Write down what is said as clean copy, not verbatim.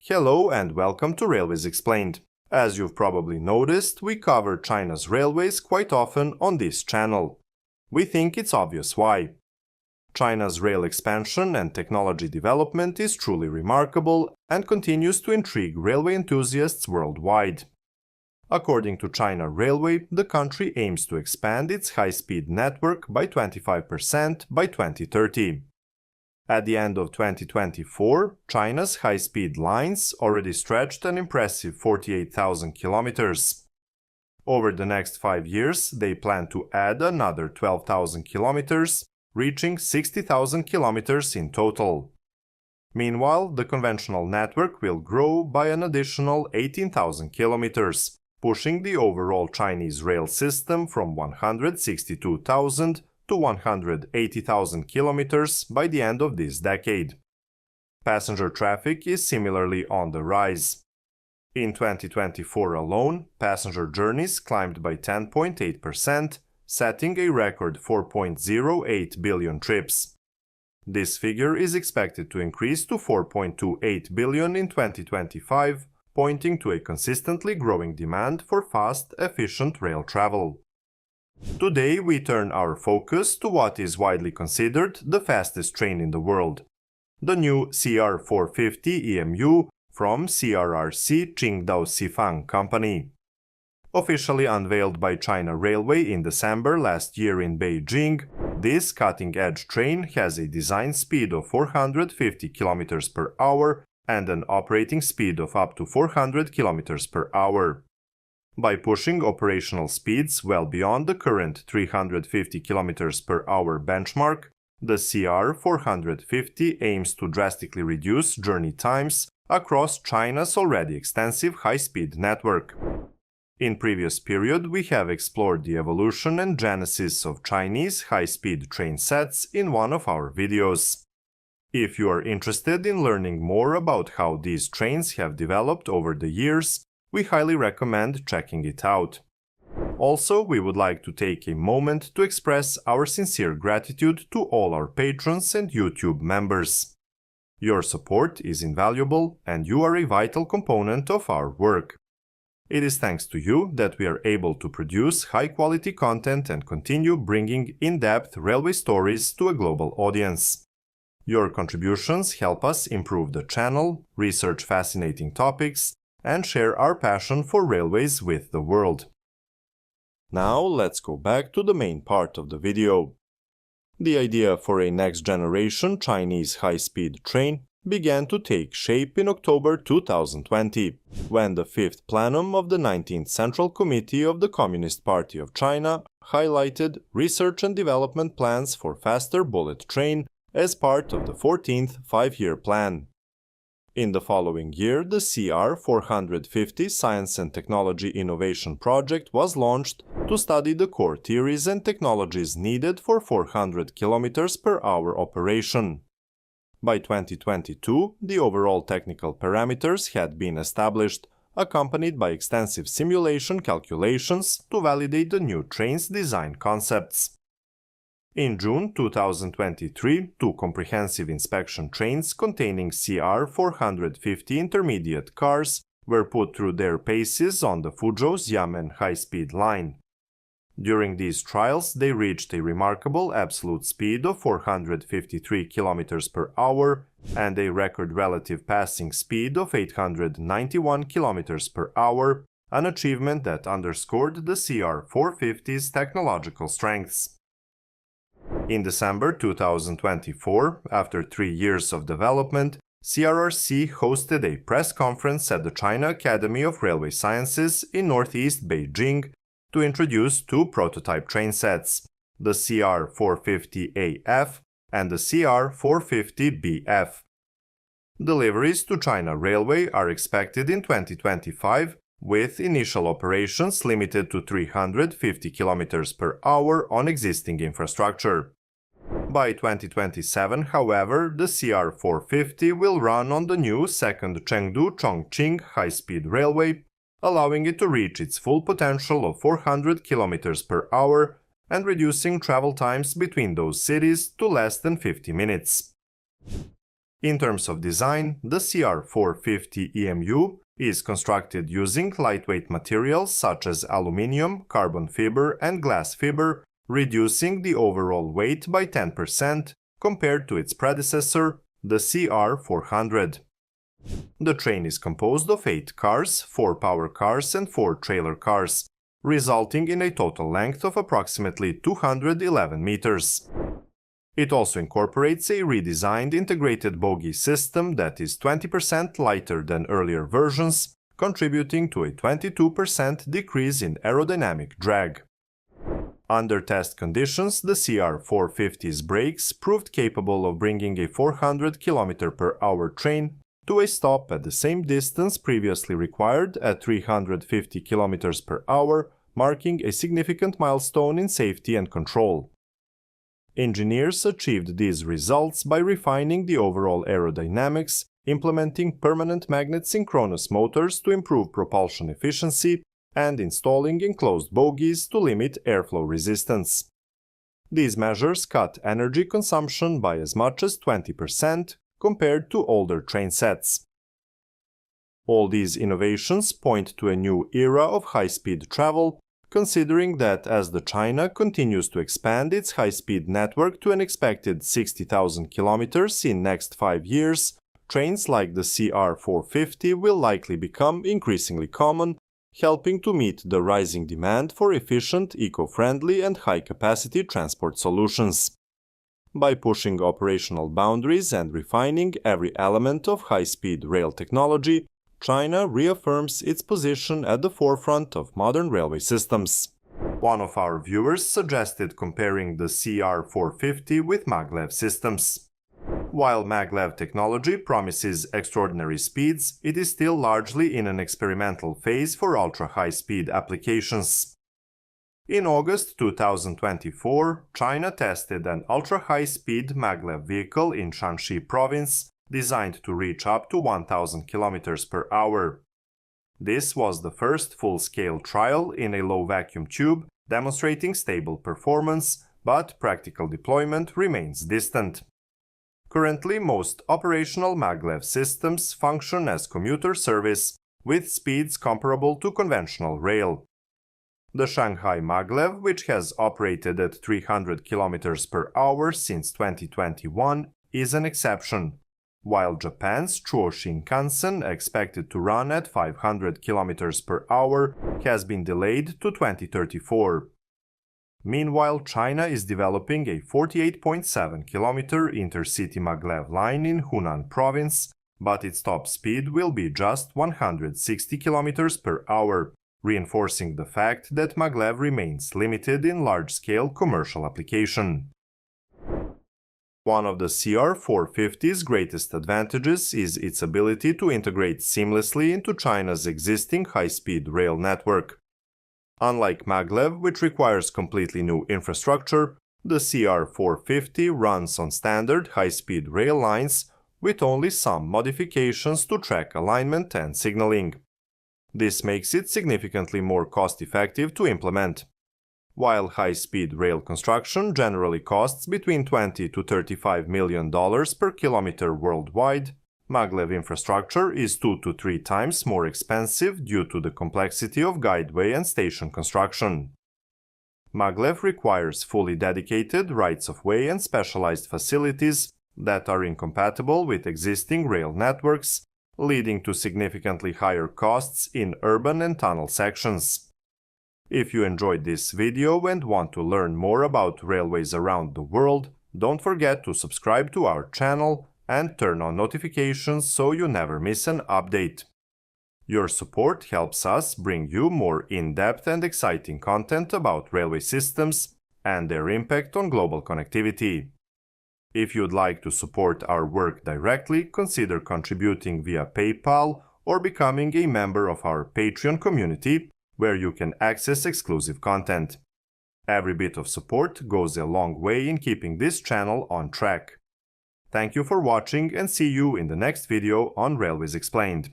Hello and welcome to Railways Explained. As you've probably noticed, we cover China's railways quite often on this channel. We think it's obvious why. China's rail expansion and technology development is truly remarkable and continues to intrigue railway enthusiasts worldwide. According to China Railway, the country aims to expand its high-speed network by 25% by 2030. At the end of 2024, China's high-speed lines already stretched an impressive 48,000 kilometers. Over the next 5 years, they plan to add another 12,000 kilometers, reaching 60,000 kilometers in total. Meanwhile, the conventional network will grow by an additional 18,000 kilometers, pushing the overall Chinese rail system from 162,000 to 180,000 kilometers by the end of this decade. Passenger traffic is similarly on the rise. In 2024 alone, passenger journeys climbed by 10.8%, setting a record 4.08 billion trips. This figure is expected to increase to 4.28 billion in 2025, pointing to a consistently growing demand for fast, efficient rail travel. Today we turn our focus to what is widely considered the fastest train in the world, the new CR450 EMU from CRRC Qingdao Xifang Company. Officially unveiled by China Railway in December last year in Beijing, this cutting-edge train has a design speed of 450 km per hour and an operating speed of up to 400 km per hour. By pushing operational speeds well beyond the current 350 km per hour benchmark, the CR450 aims to drastically reduce journey times across China's already extensive high-speed network. In previous period, we have explored the evolution and genesis of Chinese high-speed train sets in one of our videos. If you are interested in learning more about how these trains have developed over the years, we highly recommend checking it out. Also, we would like to take a moment to express our sincere gratitude to all our patrons and YouTube members. Your support is invaluable and you are a vital component of our work. It is thanks to you that we are able to produce high-quality content and continue bringing in-depth railway stories to a global audience. Your contributions help us improve the channel, research fascinating topics, and share our passion for railways with the world. Now let's go back to the main part of the video. The idea for a next-generation Chinese high-speed train began to take shape in October 2020, when the 5th plenum of the 19th Central Committee of the Communist Party of China highlighted research and development plans for faster bullet train as part of the 14th five-year plan. In the following year, the CR450 Science and Technology Innovation Project was launched to study the core theories and technologies needed for 400 km per hour operation. By 2022, the overall technical parameters had been established, accompanied by extensive simulation calculations to validate the new train's design concepts. In June 2023, two comprehensive inspection trains containing CR450 intermediate cars were put through their paces on the Fuzhou-Xiamen high-speed line. During these trials, they reached a remarkable absolute speed of 453 km per hour and a record relative passing speed of 891 km per hour, an achievement that underscored the CR450's technological strengths. In December 2024, after 3 years of development, CRRC hosted a press conference at the China Academy of Railway Sciences in northeast Beijing to introduce two prototype train sets, the CR450AF and the CR450BF. Deliveries to China Railway are expected in 2025, with initial operations limited to 350 km per hour on existing infrastructure. By 2027, however, the CR450 will run on the new second Chengdu-Chongqing high-speed railway, allowing it to reach its full potential of 400 km per hour and reducing travel times between those cities to less than 50 minutes. In terms of design, the CR450 EMU is constructed using lightweight materials such as aluminium, carbon fiber, and glass fiber, reducing the overall weight by 10% compared to its predecessor, the CR400. The train is composed of 8 cars, 4 power cars and 4 trailer cars, resulting in a total length of approximately 211 meters. It also incorporates a redesigned integrated bogie system that is 20% lighter than earlier versions, contributing to a 22% decrease in aerodynamic drag. Under test conditions, the CR450's brakes proved capable of bringing a 400 km/h train to a stop at the same distance previously required at 350 km/h, marking a significant milestone in safety and control. Engineers achieved these results by refining the overall aerodynamics, implementing permanent magnet synchronous motors to improve propulsion efficiency, and installing enclosed bogies to limit airflow resistance. These measures cut energy consumption by as much as 20% compared to older train sets. All these innovations point to a new era of high-speed travel, considering that as China continues to expand its high-speed network to an expected 60,000 kilometers in next 5 years, trains like the CR450 will likely become increasingly common, helping to meet the rising demand for efficient, eco-friendly and high-capacity transport solutions. By pushing operational boundaries and refining every element of high-speed rail technology, China reaffirms its position at the forefront of modern railway systems. One of our viewers suggested comparing the CR450 with maglev systems. While maglev technology promises extraordinary speeds, it is still largely in an experimental phase for ultra-high-speed applications. In August 2024, China tested an ultra-high-speed maglev vehicle in Shanxi province, designed to reach up to 1,000 km/h. This was the first full-scale trial in a low-vacuum tube, demonstrating stable performance, but practical deployment remains distant. Currently, most operational maglev systems function as commuter service, with speeds comparable to conventional rail. The Shanghai maglev, which has operated at 300 km/h since 2021, is an exception, while Japan's Chuo Shinkansen, expected to run at 500 km/h, has been delayed to 2034. Meanwhile, China is developing a 48.7-km intercity maglev line in Hunan province, but its top speed will be just 160 km/h, reinforcing the fact that maglev remains limited in large-scale commercial application. One of the CR450's greatest advantages is its ability to integrate seamlessly into China's existing high-speed rail network. Unlike maglev, which requires completely new infrastructure, the CR450 runs on standard high-speed rail lines with only some modifications to track alignment and signaling. This makes it significantly more cost-effective to implement. While high-speed rail construction generally costs between $20 to $35 million per kilometer worldwide, maglev infrastructure is 2 to 3 times more expensive due to the complexity of guideway and station construction. Maglev requires fully dedicated rights-of-way and specialized facilities that are incompatible with existing rail networks, leading to significantly higher costs in urban and tunnel sections. If you enjoyed this video and want to learn more about railways around the world, don't forget to subscribe to our channel and turn on notifications so you never miss an update. Your support helps us bring you more in-depth and exciting content about railway systems and their impact on global connectivity. If you'd like to support our work directly, consider contributing via PayPal or becoming a member of our Patreon community, where you can access exclusive content. Every bit of support goes a long way in keeping this channel on track. Thank you for watching and see you in the next video on Railways Explained.